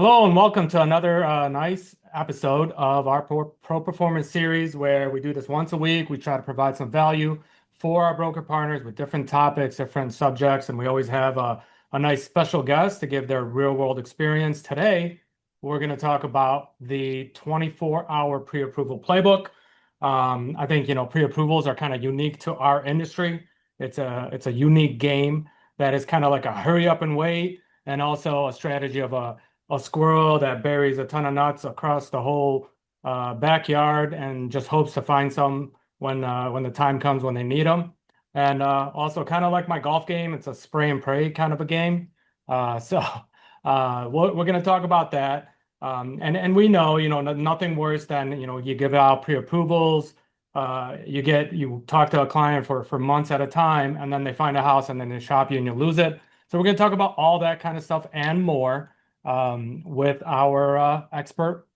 Hello and welcome to another nice episode of our Pro Performance series where we do this once a week. We try to provide some value for our broker partners with different topics, different subjects, and we always have a nice special guest to give their real world experience. Today, we're going to talk about the 24-hour pre-approval playbook. I think, pre-approvals are kind of unique to our industry. It's a unique game that is kind of like a hurry up and wait, and also a strategy of a squirrel that buries a ton of nuts across the whole backyard and just hopes to find some when the time comes when they need them. And also kind of like my golf game, it's a spray and pray kind of a game. So we're going to talk about that. And we know, nothing worse than, you give out pre-approvals. You talk to a client for months at a time, and then they find a house and then they shop you and you lose it. So we're going to talk about all that kind of stuff and more with our expert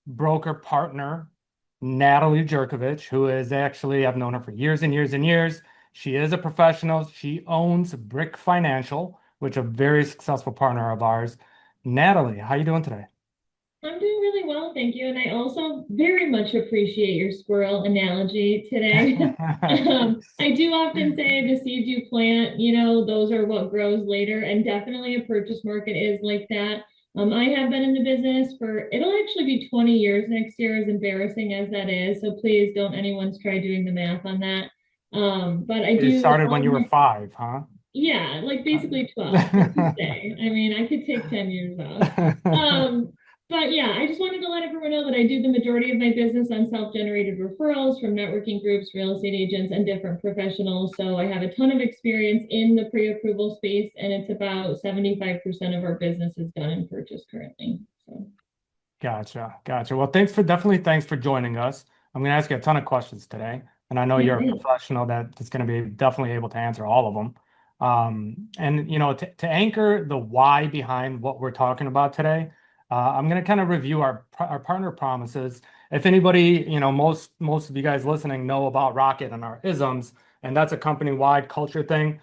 broker partner, Natalie Jerkovich, who is actually, I've known her for years and years and years. She is a professional. She owns Brick Financial, which is a very successful partner of ours. Natalie, how you doing today? I'm doing really well, thank you. And I also very much appreciate your squirrel analogy today. I do often say the seeds you plant, those are what grows later. And definitely a purchase market is like that. I have been in the business it'll actually be 20 years next year, as embarrassing as that is. So please don't anyone's try doing the math on that. But I You do started when all you were my, 5, huh? yeah, like basically 12. Let's just say. I mean, I could take 10 years off. Um, but yeah, I just wanted to let everyone know that I do the majority of my business on self-generated referrals from networking groups, real estate agents, and different professionals. So I have a ton of experience in the pre-approval space, and it's about 75% of our business is done in purchase currently. So Gotcha. Gotcha. Well, definitely thanks for joining us. I'm going to ask you a ton of questions today, and I know yeah, you're a great. professional that's going to be definitely able to answer all of them. And to anchor the why behind what we're talking about today, I'm going to kind of review our partner promises. If anybody, most of you guys listening know about Rocket and our isms, and that's a company-wide culture thing.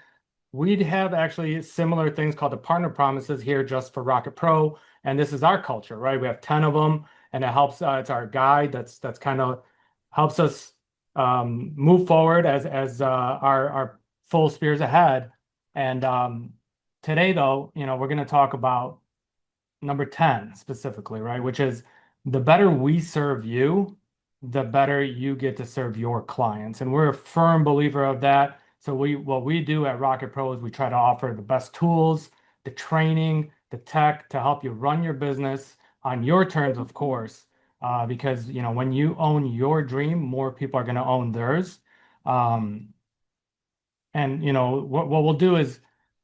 We'd have actually similar things called the partner promises here just for Rocket Pro, and this is our culture, right? We have 10 of them, and it helps. It's our guide that's kind of helps us move forward as our full spears ahead. And today, though, we're going to talk about number 10 specifically, right? Which is the better we serve you, the better you get to serve your clients. And we're a firm believer of that. So what we do at Rocket Pro is we try to offer the best tools, the training, the tech to help you run your business on your terms, of course. Because when you own your dream, more people are going to own theirs. Um, and what we'll do is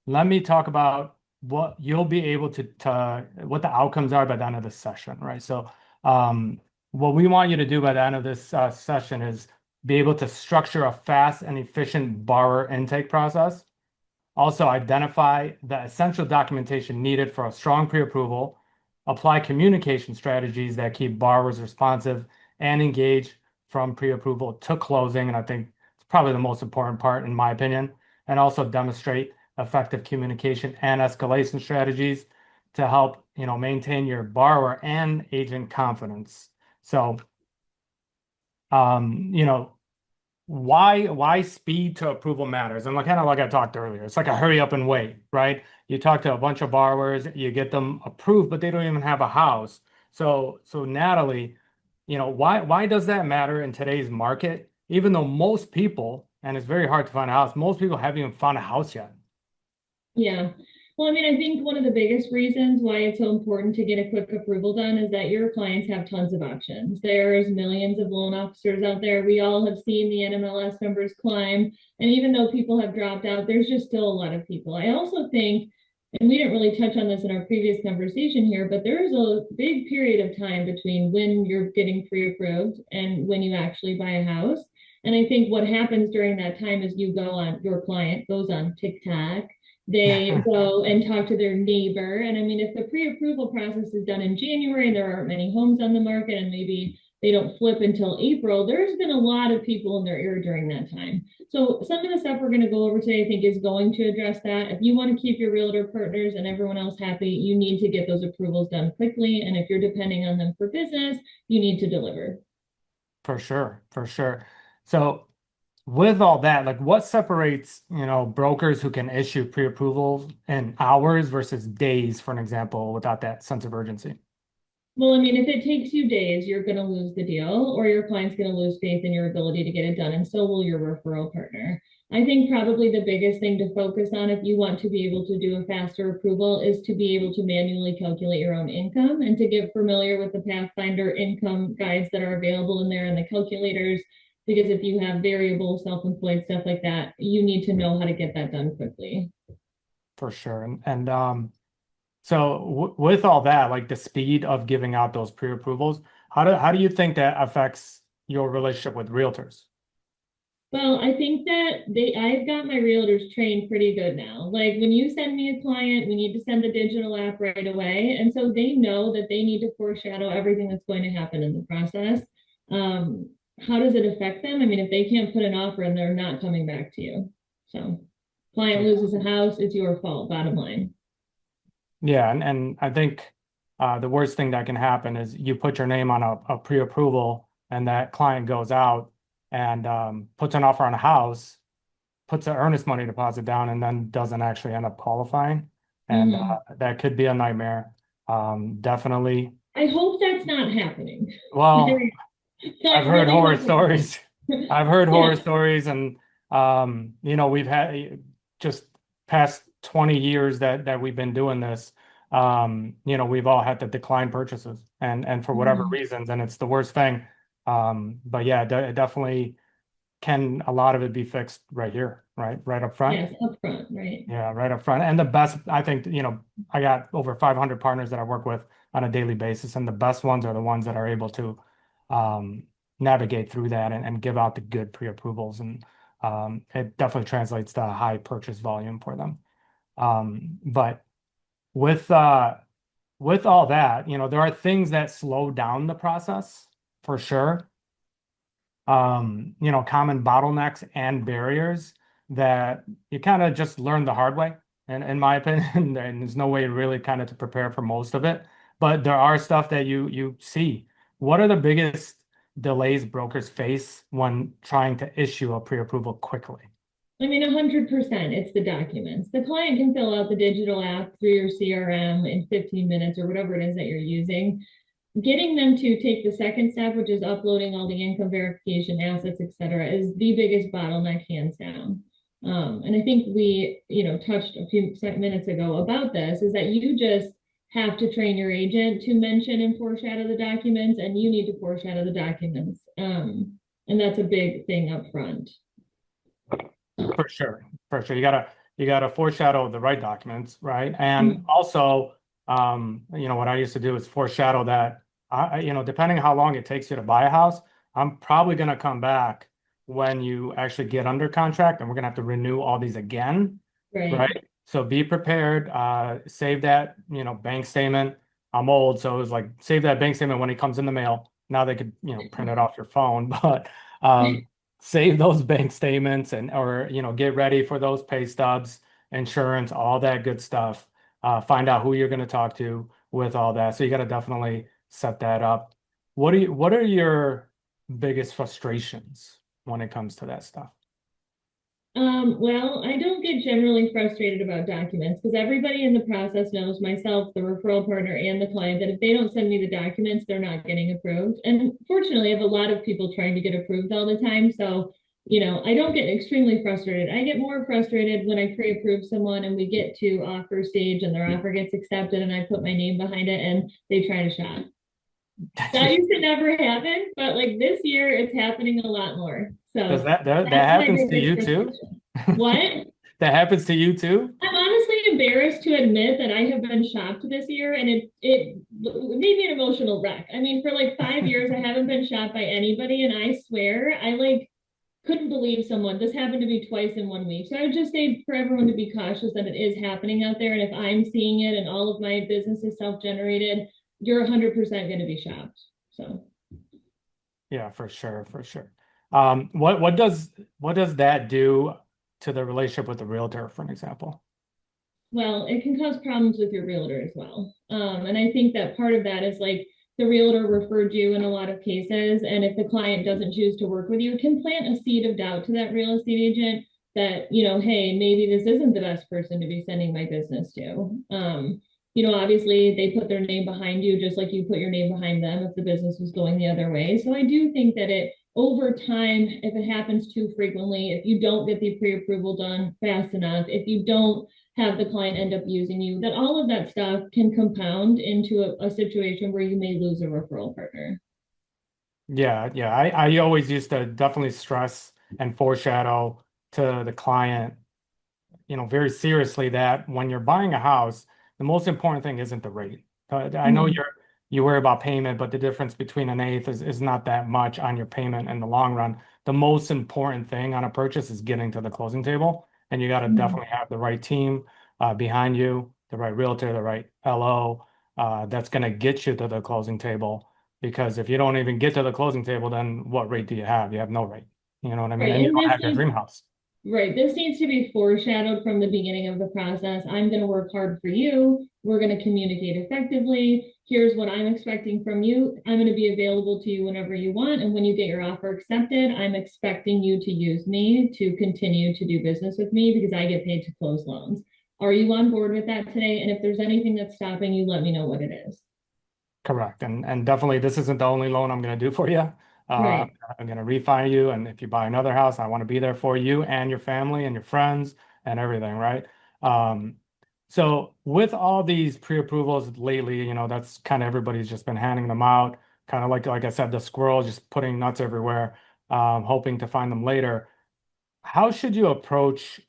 let me talk about what you'll be able to what the outcomes are by the end of this session, right? So what we want you to do by the end of this session is be able to structure a fast and efficient borrower intake process. Also identify the essential documentation needed for a strong pre-approval, apply communication strategies that keep borrowers responsive and engaged from pre-approval to closing. And I think it's probably the most important part, in my opinion, and also demonstrate effective communication and escalation strategies to help, maintain your borrower and agent confidence. So, you know, why speed to approval matters. And kind of like I talked earlier, it's like a hurry up and wait, right? You talk to a bunch of borrowers, you get them approved, but they don't even have a house. So Natalie, why does that matter in today's market? Even though most people, and it's very hard to find a house, most people haven't even found a house yet. Yeah. Well, I mean, I think one of the biggest reasons why it's so important to get a quick approval done is that your clients have tons of options. There's millions of loan officers out there. We all have seen the NMLS numbers climb. And even though people have dropped out, there's just still a lot of people. I also think, and we didn't really touch on this in our previous conversation here, but there is a big period of time between when you're getting pre-approved and when you actually buy a house. And I think what happens during that time is your client goes on TikTok, they go and talk to their neighbor. And I mean, if the pre-approval process is done in January, there aren't many homes on the market, and maybe they don't flip until April, there's been a lot of people in their ear during that time. So some of the stuff we're going to go over today, I think, is going to address that. If you want to keep your realtor partners and everyone else happy, you need to get those approvals done quickly. And if you're depending on them for business, you need to deliver. For sure, for sure. So with all that, like what separates, brokers who can issue pre-approvals in hours versus days, for an example, without that sense of urgency? Well, I mean, if it takes you days, you're going to lose the deal, or your client's going to lose faith in your ability to get it done, and so will your referral partner. I think probably the biggest thing to focus on if you want to be able to do a faster approval is to be able to manually calculate your own income and to get familiar with the Pathfinder income guides that are available in there and the calculators. Because if you have variable, self-employed stuff like that, you need to know how to get that done quickly. For sure. So with all that, like the speed of giving out those pre-approvals, how do you think that affects your relationship with realtors? Well, I think that I've got my realtors trained pretty good now. Like when you send me a client, we need to send the digital app right away. And so they know that they need to foreshadow everything that's going to happen in the process. How does it affect them? I mean, if they can't put an offer and they're not coming back to you. So client loses a house, it's your fault, bottom line. Yeah, and I think the worst thing that can happen is you put your name on a pre-approval and that client goes out and puts an offer on a house, puts an earnest money deposit down, and then doesn't actually end up qualifying. And Mhm. that could be a nightmare. Definitely. I hope that's not happening. Well, I I've heard really horror hope it's not. stories. I've heard horror Yeah. stories, and we've had just past 20 years that we've been doing this. We've all had to decline purchases, and for whatever Mhm. reasons, and it's the worst thing. But yeah, it definitely can a lot of it be fixed right here, right up front. Yes, upfront, right. Yeah, right up front. And the best, I think, I got over 500 partners that I work with on a daily basis, and the best ones are the ones that are able to um, navigate through that and give out the good pre-approvals. And it definitely translates to a high purchase volume for them. But with with all that, there are things that slow down the process for sure. Common bottlenecks and barriers that you kind of just learn the hard way, and in my opinion, and there's no way really kind of to prepare for most of it. But there are stuff that you see. What are the biggest delays brokers face when trying to issue a pre-approval quickly? I mean, 100%, it's the documents. The client can fill out the digital app through your CRM in 15 minutes or whatever it is that you're using. Getting them to take the second step, which is uploading all the income verification, assets, et cetera, is the biggest bottleneck, hands down. And I think we, touched a few minutes ago about this, is that you just have to train your agent to mention and foreshadow the documents, and you need to foreshadow the documents. And that's a big thing up front. For sure, for sure. You gotta foreshadow the right documents, right? And Mm. also, what I used to do is foreshadow that depending how long it takes you to buy a house, I'm probably gonna come back when you actually get under contract, and we're gonna have to renew all these again, Right. right? So be prepared. Save that, bank statement. I'm old, so it was like save that bank statement when it comes in the mail. Now they could, print it off your phone, but save those bank statements and or get ready for those pay stubs, insurance, all that good stuff. Find out who you're going to talk to with all that. So you got to definitely set that up. What are your biggest frustrations when it comes to that stuff? Well, I don't get generally frustrated about documents because everybody in the process knows, myself, the referral partner, and the client, that if they don't send me the documents, they're not getting approved. And fortunately, I have a lot of people trying to get approved all the time. So, I don't get extremely frustrated. I get more frustrated when I pre-approve someone and we get to offer stage and their offer gets accepted and I put my name behind it and they try to shop. That used to never happen, but like this year, it's happening a lot more. Does So that that's my happens to biggest you too? frustration. What? That happens to you too? I'm honestly embarrassed to admit that I have been shopped this year, and it made me an emotional wreck. I mean, for like 5 years, I haven't been shopped by anybody, and I swear I like couldn't believe someone. This happened to me twice in 1 week. So I would just say for everyone to be cautious that it is happening out there, and if I'm seeing it and all of my business is self-generated, you're 100% going to be shopped. So. Yeah, for sure, for sure. What does that do to the relationship with the realtor, for an example? Well, it can cause problems with your realtor as well. And I think that part of that is like the realtor referred you in a lot of cases. And if the client doesn't choose to work with you, it can plant a seed of doubt to that real estate agent that, hey, maybe this isn't the best person to be sending my business to. Obviously they put their name behind you just like you put your name behind them if the business was going the other way. So I do think that it over time, if it happens too frequently, if you don't get the pre-approval done fast enough, if you don't have the client end up using you, that all of that stuff can compound into a situation where you may lose a referral partner. Yeah, yeah. I always used to definitely stress and foreshadow to the client, very seriously that when you're buying a house, the most important thing isn't the rate. I know Mhm. you worry about payment, but the difference between an eighth is not that much on your payment in the long run. The most important thing on a purchase is getting to the closing table, and you got to Mhm. definitely have the right team behind you, the right realtor, the right LO that's going to get you to the closing table. Because if you don't even get to the closing table, then what rate do you have? You have no rate. You know what I mean? Right. And you And don't this have your needs dream house. Right. This needs to be foreshadowed from the beginning of the process. I'm going to work hard for you. We're going to communicate effectively. Here's what I'm expecting from you. I'm going to be available to you whenever you want. And when you get your offer accepted, I'm expecting you to use me to continue to do business with me because I get paid to close loans. Are you on board with that today? And if there's anything that's stopping you, let me know what it is. Correct. And definitely this isn't the only loan I'm going to do for you. Uh, Right. I'm going to refi you. And if you buy another house, I want to be there for you and your family and your friends and everything, right? Um, so with all these pre-approvals lately, that's kind of everybody's just been handing them out, kind of like I said, the squirrel just putting nuts everywhere, hoping to find them later. How should you approach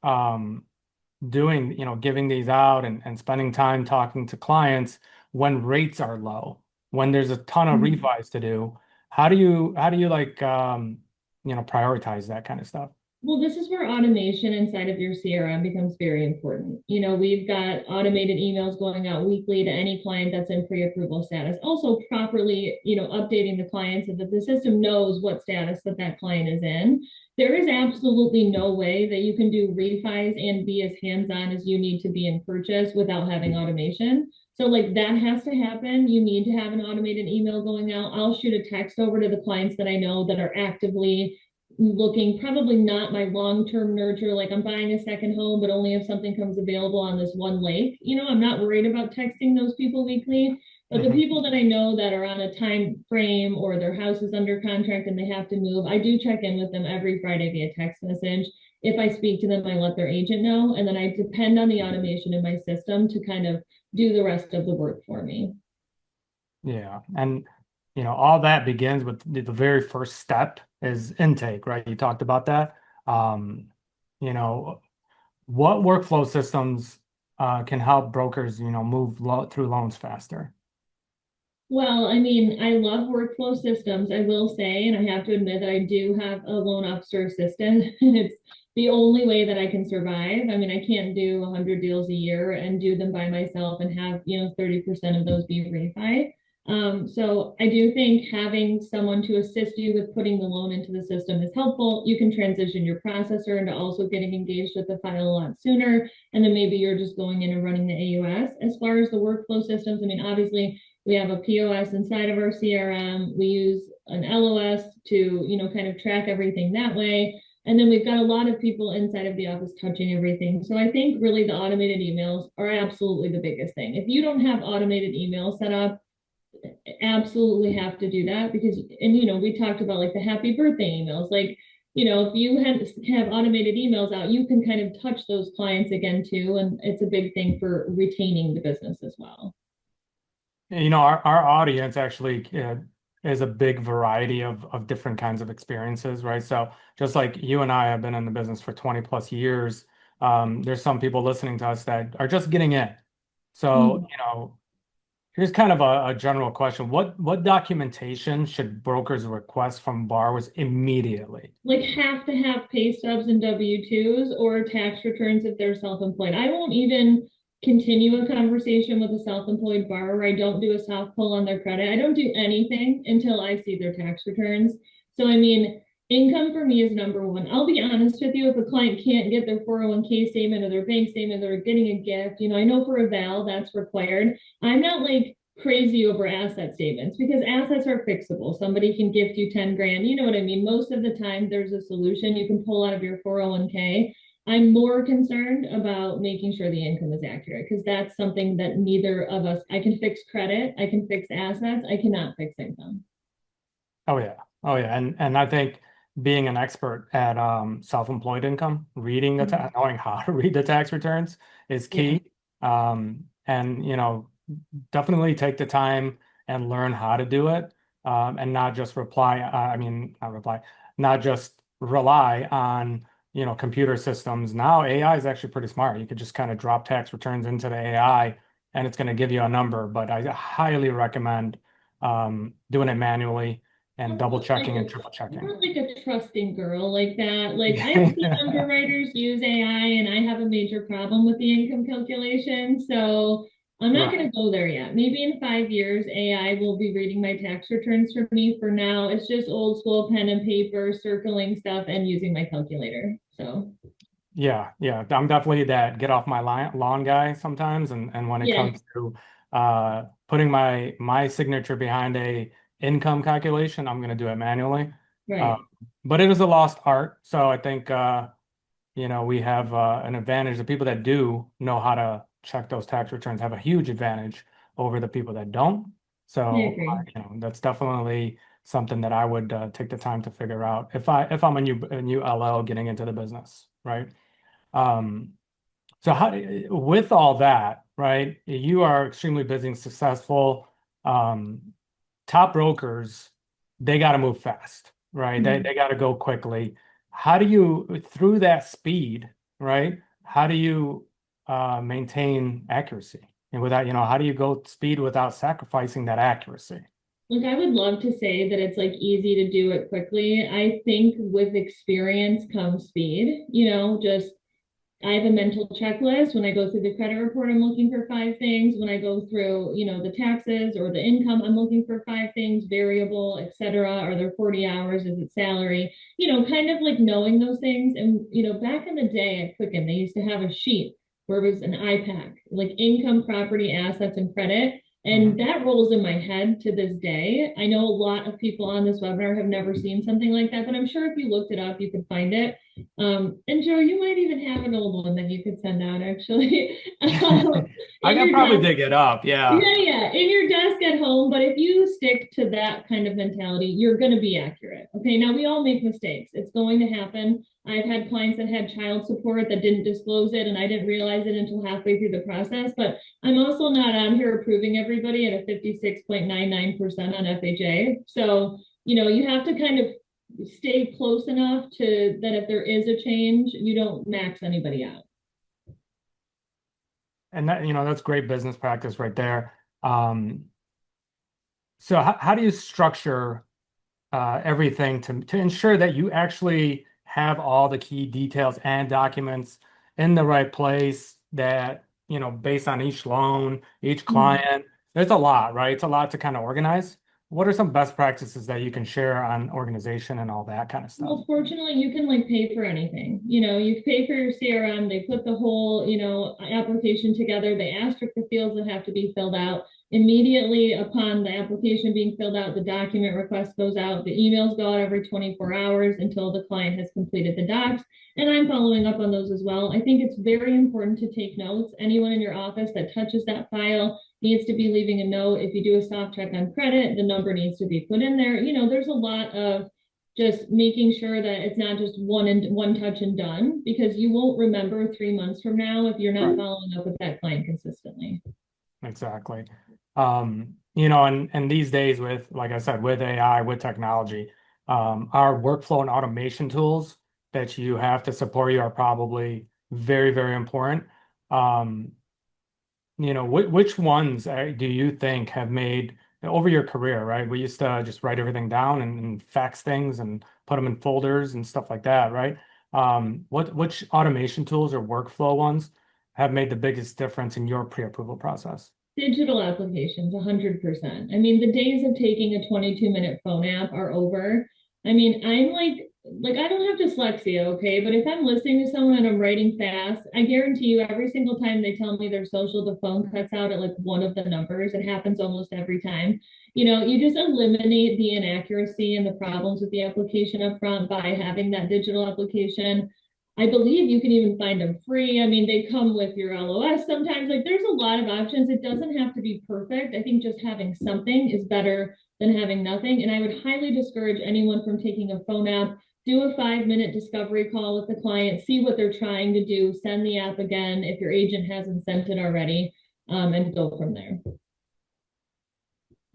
doing, giving these out and spending time talking to clients when rates are low, when there's a ton of Mhm. refis to do? How do you like prioritize that kind of stuff? Well, this is where automation inside of your CRM becomes very important. We've got automated emails going out weekly to any client that's in pre-approval status. Also properly, updating the client so that the system knows what status that client is in. There is absolutely no way that you can do refis and be as hands-on as you need to be in purchase without having automation. So like that has to happen. You need to have an automated email going out. I'll shoot a text over to the clients that I know that are actively looking, probably not my long-term nurture, like I'm buying a second home, but only if something comes available on this one lake. I'm not worried about texting those people weekly, but the Mhm. people that I know that are on a time frame or their house is under contract and they have to move, I do check in with them every Friday via text message. If I speak to them, I let their agent know, and then I depend on the automation in my system to kind of do the rest of the work for me. Yeah. And all that begins with the very first step is intake, right? You talked about that. Um, you know, what workflow systems can help brokers, move through loans faster? Well, I mean, I love workflow systems, I will say, and I have to admit that I do have a loan officer assistant, and it's the only way that I can survive. I mean, I can't do 100 deals a year and do them by myself and have, 30% of those be refi. So I do think having someone to assist you with putting the loan into the system is helpful. You can transition your processor into also getting engaged with the file a lot sooner, and then maybe you're just going in and running the AUS. As far as the workflow systems, I mean, obviously we have a POS inside of our CRM. We use an LOS to, kind of track everything that way. And then we've got a lot of people inside of the office touching everything. So I think really the automated emails are absolutely the biggest thing. If you don't have automated email set up, absolutely have to do that because, and we talked about like the happy birthday emails. Like, if you have automated emails out, you can kind of touch those clients again too. And it's a big thing for retaining the business as well. Our audience actually is a big variety of different kinds of experiences, right? So just like you and I have been in the business for 20 plus years, there's some people listening to us that are just getting in. So, Mhm. here's kind of a general question. What documentation should brokers request from borrowers immediately? Like have to have pay stubs and W-2s or tax returns if they're self-employed. I won't even continue a conversation with a self-employed borrower. I don't do a soft pull on their credit. I don't do anything until I see their tax returns. So, I mean, income for me is number one. I'll be honest with you, if a client can't get their 401k statement or their bank statement, they're getting a gift, I know for a val that's required. I'm not like crazy over asset statements because assets are fixable. Somebody can gift you 10 grand. You know what I mean? Most of the time, there's a solution you can pull out of your 401k. I'm more concerned about making sure the income is accurate because that's something that neither of us, I can fix credit, I can fix assets, I cannot fix income. Oh yeah. Oh yeah. And I think being an expert at self-employed income, reading knowing how to read the tax returns is Yeah. key. And definitely take the time and learn how to do it. And not just not reply, not just rely on, computer systems. Now AI is actually pretty smart. You could just kind of drop tax returns into the AI and it's going to give you a number. But I highly recommend doing it manually and I'm double not like checking and a triple I'm checking. not like a trusting girl like that. Like I've seen underwriters use AI and I have a major problem with the income calculation. So I'm not Right. gonna go there yet. Maybe in 5 years, AI will be reading my tax returns for me. For now, it's just old school pen and paper, circling stuff and using my calculator. So Yeah, yeah. I'm definitely that get off my lawn guy sometimes. And when it yeah, comes to putting my signature behind a income calculation, I'm gonna do it manually. Uh, right. but it is a lost art. So I think we have an advantage. The people that do know how to check those tax returns have a huge advantage over the people that don't. I So agree. that's definitely something that I would take the time to figure out if I'm a new LL getting into the business, right? Um, so with all that, right? You are extremely busy and successful. Um, Top brokers, they got to move fast, right? They Mhm. they got to go quickly. How do you, through that speed, right? How do you maintain accuracy? And without, how do you go speed without sacrificing that accuracy? Look, I would love to say that it's like easy to do it quickly. I think with experience comes speed, just I have a mental checklist. When I go through the credit report, I'm looking for five things. When I go through, the taxes or the income, I'm looking for five things, variable, et cetera. Are there 40 hours? Is it salary? Kind of like knowing those things. And, back in the day at Quicken, they used to have a sheet where it was an IPAC, like income, property, assets, and credit. And Mhm. that rolls in my head to this day. I know a lot of people on this webinar have never seen something like that, but I'm sure if you looked it up, you could find it. And Joe, you might even have an old one that you could send out actually I in could your probably desk. dig it up. Yeah. Yeah, in your desk at home. But if you stick to that kind of mentality, you're going to be accurate. Okay, now we all make mistakes. It's going to happen. I've had clients that had child support that didn't disclose it, and I didn't realize it until halfway through the process. But I'm also not on here approving everybody at a 56.99% on FHA. So, you have to kind of stay close enough to that if there is a change, you don't max anybody out. And that's great business practice right there. So how do you structure everything to ensure that you actually have all the key details and documents in the right place that, based on each loan, each Mhm. client, there's a lot, right? It's a lot to kind of organize. What are some best practices that you can share on organization and all that kind of stuff? Well, fortunately, you can like pay for anything. You pay for your CRM, they put the whole, application together, they asterisk the fields that have to be filled out. Immediately upon the application being filled out, the document request goes out, the emails go out every 24 hours until the client has completed the docs. And I'm following up on those as well. I think it's very important to take notes. Anyone in your office that touches that file needs to be leaving a note. If you do a soft check on credit, the number needs to be put in there. There's a lot of just making sure that it's not just one touch and done because you won't remember 3 months from now if you're not following up with that client consistently. Exactly. And these days with, like I said, with AI, with technology, our workflow and automation tools that you have to support you are probably very, very important. Um, which ones do you think have made over your career, right? We used to just write everything down and fax things and put them in folders and stuff like that, right? Which automation tools or workflow ones have made the biggest difference in your pre-approval process? Digital applications, 100%. I mean, the days of taking a 22-minute phone app are over. I mean, I'm like I don't have dyslexia, okay, but if I'm listening to someone and I'm writing fast, I guarantee you every single time they tell me they're social, the phone cuts out at like one of the numbers. It happens almost every time. You just eliminate the inaccuracy and the problems with the application up front by having that digital application. I believe you can even find them free. I mean, they come with your LOS sometimes. Like, there's a lot of options. It doesn't have to be perfect. I think just having something is better than having nothing. And I would highly discourage anyone from taking a phone app. Do a 5-minute discovery call with the client, see what they're trying to do, send the app again if your agent hasn't sent it already, and go from there.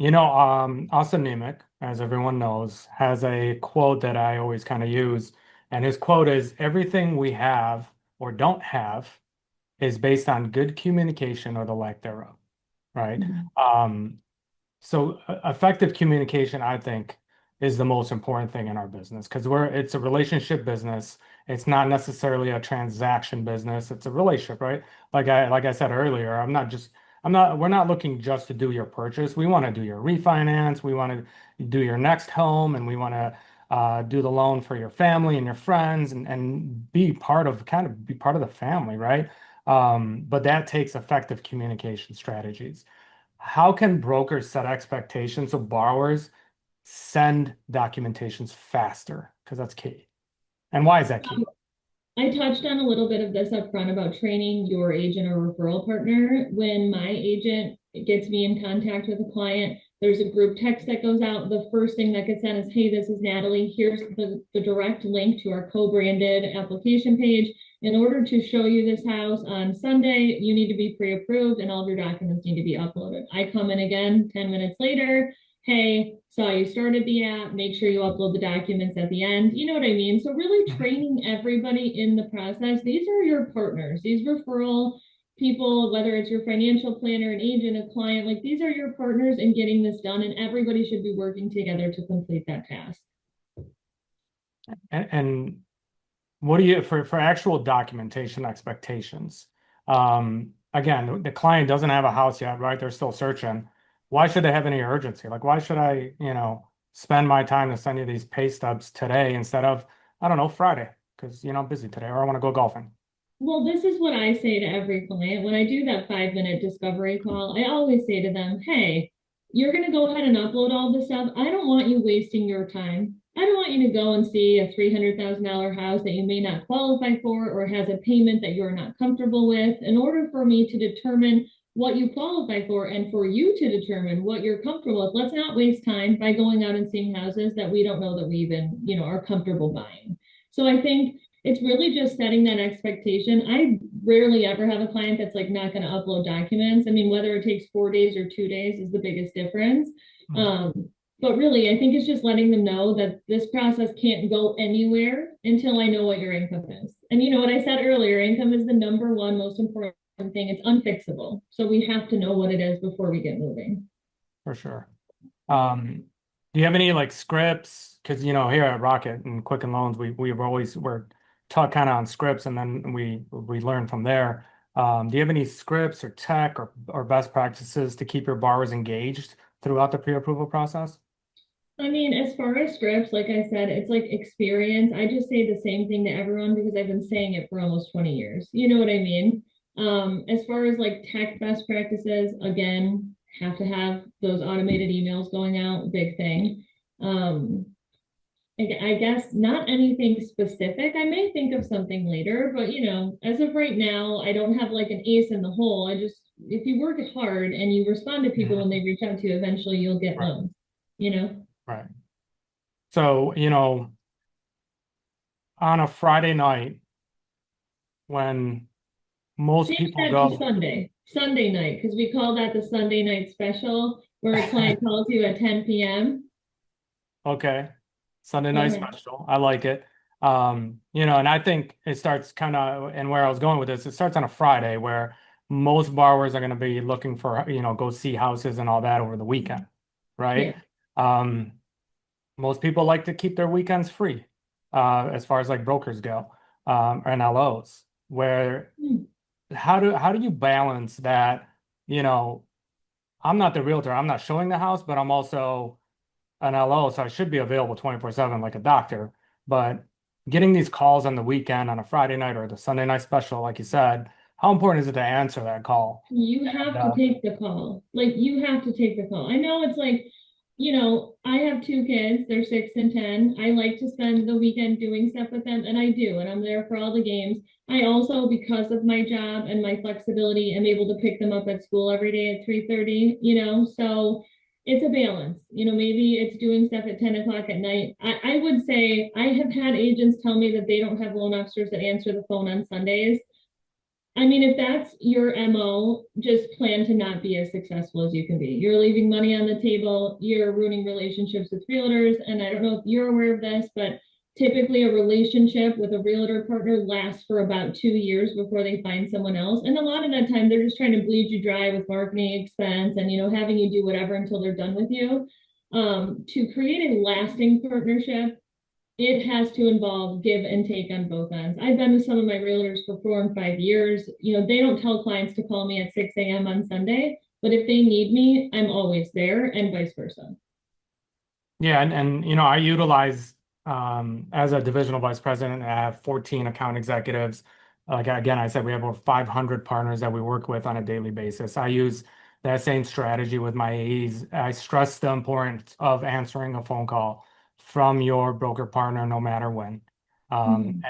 Austin Nemec, as everyone knows, has a quote that I always kind of use. And his quote is, everything we have or don't have is based on good communication or the lack thereof, right? So effective communication, I think, is the most important thing in our business because it's a relationship business. It's not necessarily a transaction business. It's a relationship, right? Like I said earlier, we're not looking just to do your purchase. We want to do your refinance. We want to do your next home, and we want to do the loan for your family and your friends and be part of the family, right? But that takes effective communication strategies. How can brokers set expectations so borrowers send documentations faster? Because that's key. And why is that key? I touched on a little bit of this up front about training your agent or referral partner. When my agent gets me in contact with a client, there's a group text that goes out. The first thing that gets sent is, hey, this is Natalie. Here's the direct link to our co-branded application page. In order to show you this house on Sunday, you need to be pre-approved and all of your documents need to be uploaded. I come in again 10 minutes later. Hey, saw you started the app, make sure you upload the documents at the end. You know what I mean? So really training everybody in the process. These are your partners, these referral people, whether it's your financial planner, an agent, a client, like these are your partners in getting this done, and everybody should be working together to complete that task. And what do you for actual documentation expectations? Again, the client doesn't have a house yet, right? They're still searching. Why should they have any urgency? Like, why should I, spend my time to send you these pay stubs today instead of, I don't know, Friday? Because, I'm busy today or I want to go golfing. Well, this is what I say to every client. When I do that 5-minute discovery call, I always say to them, hey, you're going to go ahead and upload all this stuff. I don't want you wasting your time. I don't want you to go and see a $300,000 house that you may not qualify for or has a payment that you're not comfortable with. In order for me to determine what you qualify for and for you to determine what you're comfortable with, let's not waste time by going out and seeing houses that we don't know that we even, are comfortable buying. So I think it's really just setting that expectation. I rarely ever have a client that's like not going to upload documents. I mean, whether it takes 4 days or 2 days is the biggest difference. But really, I think it's just letting them know that this process can't go anywhere until I know what your income is. And you know what I said earlier, income is the number one most important thing. It's unfixable. So we have to know what it is before we get moving. For sure. Do you have any like scripts? Because here at Rocket and Quicken Loans, we're taught kind of on scripts, and then we learn from there. Do you have any scripts or tech or best practices to keep your borrowers engaged throughout the pre-approval process? I mean, as far as scripts, like I said, it's like experience. I just say the same thing to everyone because I've been saying it for almost 20 years. You know what I mean? As far as like tech best practices, again, have to have those automated emails going out, big thing. I guess not anything specific. I may think of something later, but as of right now, I don't have like an ace in the hole. If you work hard and you respond to people when they reach out to you, eventually you'll get loans, Right. So, on a Friday night when most people go Sunday night, because we call that the Sunday night special, where a client calls you at 10 p.m. Okay. Sunday night special. I like it. And I think it starts kind of, and where I was going with this, it starts on a Friday where most borrowers are going to be looking for, go see houses and all that over the weekend, right? Yeah. Most people like to keep their weekends free, as far as like brokers go, and LOs, where how do you balance that, you know, I'm not the realtor, I'm not showing the house, but I'm also an LO, so I should be available 24/7 like a doctor. But getting these calls on the weekend on a Friday night or the Sunday night special, like you said, how important is it to answer that call? You And have to take the call. Like you have to take the call. I know it's like, I have two kids, they're 6 and 10. I like to spend the weekend doing stuff with them, and I do, and I'm there for all the games. I also, because of my job and my flexibility, am able to pick them up at school every day at 3:30, so it's a balance. Maybe it's doing stuff at 10 o'clock at night. I would say I have had agents tell me that they don't have loan officers that answer the phone on Sundays. I mean, if that's your MO, just plan to not be as successful as you can be. You're leaving money on the table, you're ruining relationships with realtors. And I don't know if you're aware of this, but typically a relationship with a realtor partner lasts for about 2 years before they find someone else. And a lot of that time, they're just trying to bleed you dry with marketing expense and, having you do whatever until they're done with you. To create a lasting partnership, it has to involve give and take on both ends. I've been with some of my realtors for 4 and 5 years. They don't tell clients to call me at 6 a.m. on Sunday, but if they need me, I'm always there, and vice versa. yeah, and I utilize as a divisional vice president, I have 14 account executives. Like again, I said we have over 500 partners that we work with on a daily basis. I use that same strategy with my AEs. I stress the importance of answering a phone call from your broker partner, no matter when. Mhm.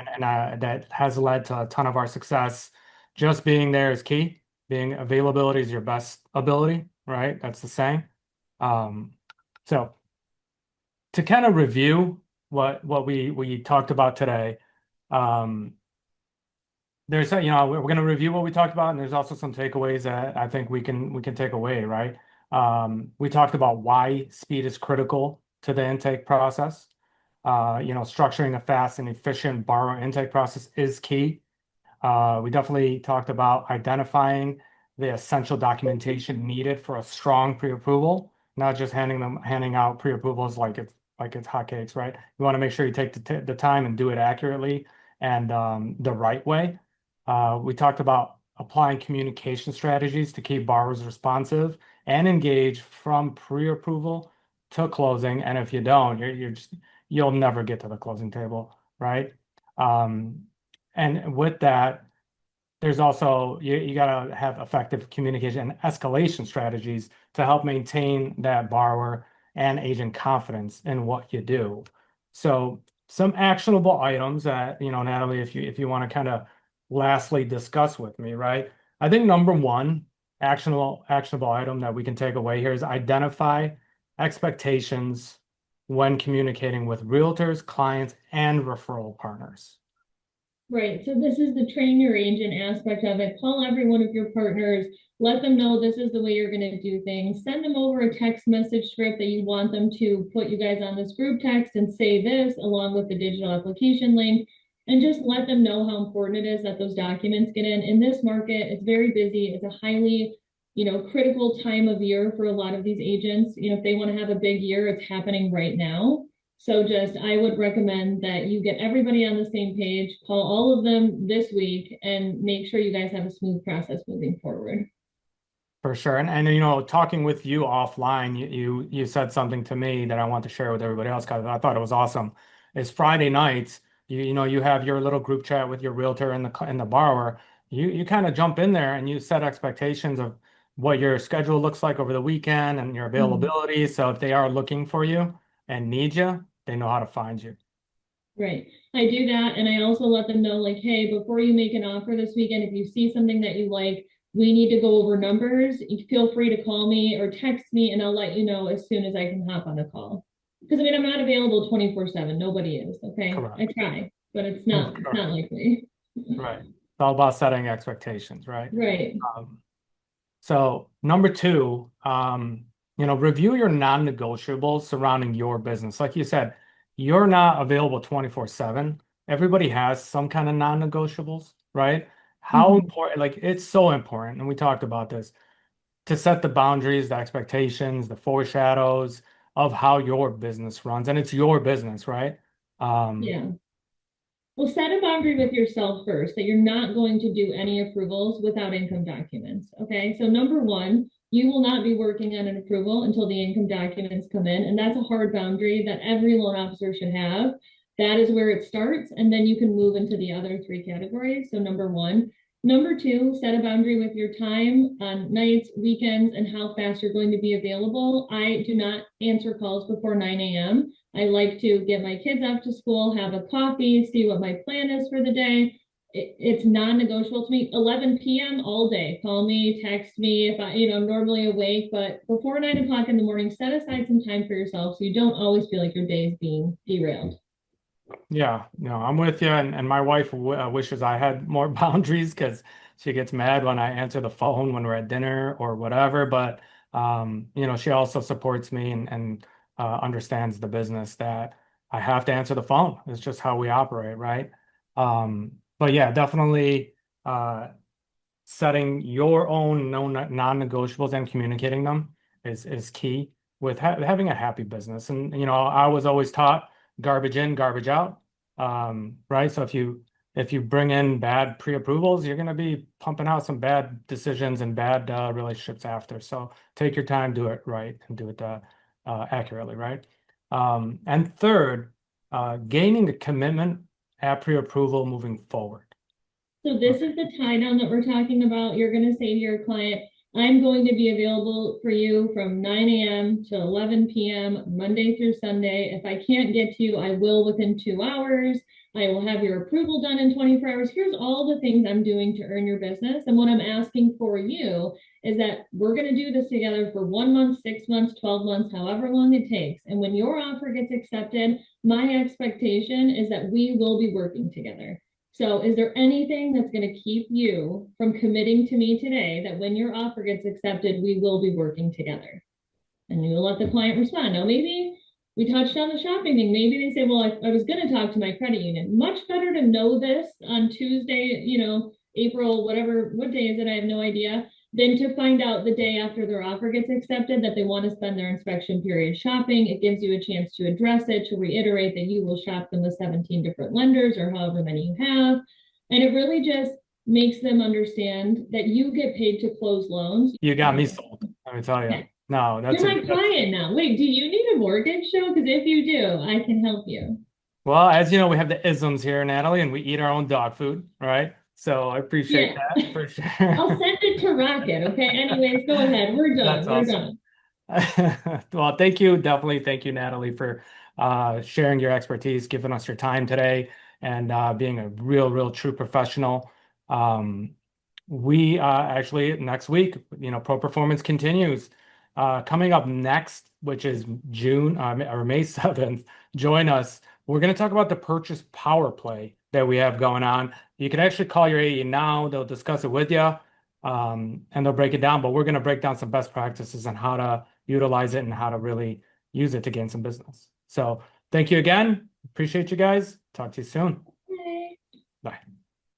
That has led to a ton of our success. Just being there is key. Being availability is your best ability, right? That's the saying. Um, so to kind of review what we talked about today, um, we're going to review what we talked about, and there's also some takeaways that I think we can take away, right? We talked about why speed is critical to the intake process. Structuring a fast and efficient borrower intake process is key. We definitely talked about identifying the essential documentation needed for a strong pre-approval, not just handing out pre-approvals like it's hotcakes, right? You want to make sure you take the time and do it accurately and the right way. We talked about applying communication strategies to keep borrowers responsive and engaged from pre-approval to closing. And if you don't, you'll never get to the closing table, right? Um, and with that, there's also you got to have effective communication and escalation strategies to help maintain that borrower and agent confidence in what you do. So some actionable items that, Natalie, if you want to kind of lastly discuss with me, right? I think number one actionable item that we can take away here is identify expectations when communicating with realtors, clients, and referral partners. Right. So this is the train your agent aspect of it. Call every one of your partners. Let them know this is the way you're going to do things. Send them over a text message script that you want them to put you guys on this group text and say this along with the digital application link. And just let them know how important it is that those documents get in. In this market, it's very busy. It's a highly, critical time of year for a lot of these agents. If they want to have a big year, it's happening right now. So I would recommend that you get everybody on the same page, call all of them this week, and make sure you guys have a smooth process moving forward. For sure. And talking with you offline, you said something to me that I want to share with everybody else because I thought it was awesome. Is Friday nights, you have your little group chat with your realtor and the borrower. You kind of jump in there and you set expectations of what your schedule looks like over the weekend and your Mhm. availability. So if they are looking for you and need you, they know how to find you. Right. I do that. And I also let them know, like, hey, before you make an offer this weekend, if you see something that you like, we need to go over numbers. You feel free to call me or text me, and I'll let you know as soon as I can hop on a call. Because I'm not available 24/7. Nobody is. Okay. I Correct. try, but it's not likely. Right. It's all about setting expectations, right? Right. Um, So number two, review your non-negotiables surrounding your business. Like you said, you're not available 24/7. Everybody has some kind of non-negotiables, right? How Mhm. important, like it's so important, and we talked about this, to set the boundaries, the expectations, the foreshadows of how your business runs. And it's your business, right? Um, Yeah. Well, set a boundary with yourself first that you're not going to do any approvals without income documents. Okay. So, number one, you will not be working on an approval until the income documents come in. And that's a hard boundary that every loan officer should have. That is where it starts. And then you can move into the other three categories. So, number one. Number two, set a boundary with your time on nights, weekends, and how fast you're going to be available. I do not answer calls before 9 a.m. I like to get my kids off to school, have a coffee, see what my plan is for the day. It's non-negotiable to me. 11 p.m. all day. Call me, text me if I'm normally awake, but before 9 o'clock in the morning, set aside some time for yourself so you don't always feel like your day is being derailed. Yeah, no, I'm with you. And my wife wishes I had more boundaries because she gets mad when I answer the phone when we're at dinner or whatever. But she also supports me and understands the business that I have to answer the phone. It's just how we operate, right? But yeah, definitely setting your own non-negotiables and communicating them is key with having a happy business. And I was always taught garbage in, garbage out. Right? So if you bring in bad pre-approvals, you're going to be pumping out some bad decisions and bad relationships after. So take your time, do it right, and do it accurately, right? And third, gaining a commitment at pre-approval moving forward. So this is the tie down that we're talking about. You're going to say to your client, I'm going to be available for you from 9 a.m. to 11 p.m. Monday through Sunday. If I can't get to you, I will within 2 hours. I will have your approval done in 24 hours. Here's all the things I'm doing to earn your business. And what I'm asking for you is that we're going to do this together for 1 month, 6 months, 12 months, however long it takes. And when your offer gets accepted, my expectation is that we will be working together. So is there anything that's going to keep you from committing to me today that when your offer gets accepted, we will be working together? And you'll let the client respond. Now, maybe we touched on the shopping thing. Maybe they say, well, I was going to talk to my credit union. Much better to know this on Tuesday, April, whatever, what day is it? I have no idea. Than to find out the day after their offer gets accepted that they want to spend their inspection period shopping. It gives you a chance to address it, to reiterate that you will shop them with 17 different lenders or however many you have. And it really just makes them understand that you get paid to close loans. You got me sold, let me tell you. Okay. No, You're my client now. Wait, do you need a mortgage show? Because if you do, I can help you. well, as you know, we have the isms here, Natalie, and we eat our own dog food, right? So I appreciate Yeah. that for sure. I'll send it to Rocket. Okay. Anyways, go ahead. We're done. That's We're awesome. done. Well, thank you. Definitely thank you, Natalie, for sharing your expertise, giving us your time today, and being a real true professional. We actually next week, Pro Performance continues. Coming up next, which is June or May 7th, join us. We're going to talk about the purchase power play that we have going on. You can actually call your AE now. They'll discuss it with you, and they'll break it down. But we're going to break down some best practices on how to utilize it and how to really use it to gain some business. So thank you again. Appreciate you guys. Talk to you soon. Bye. Bye.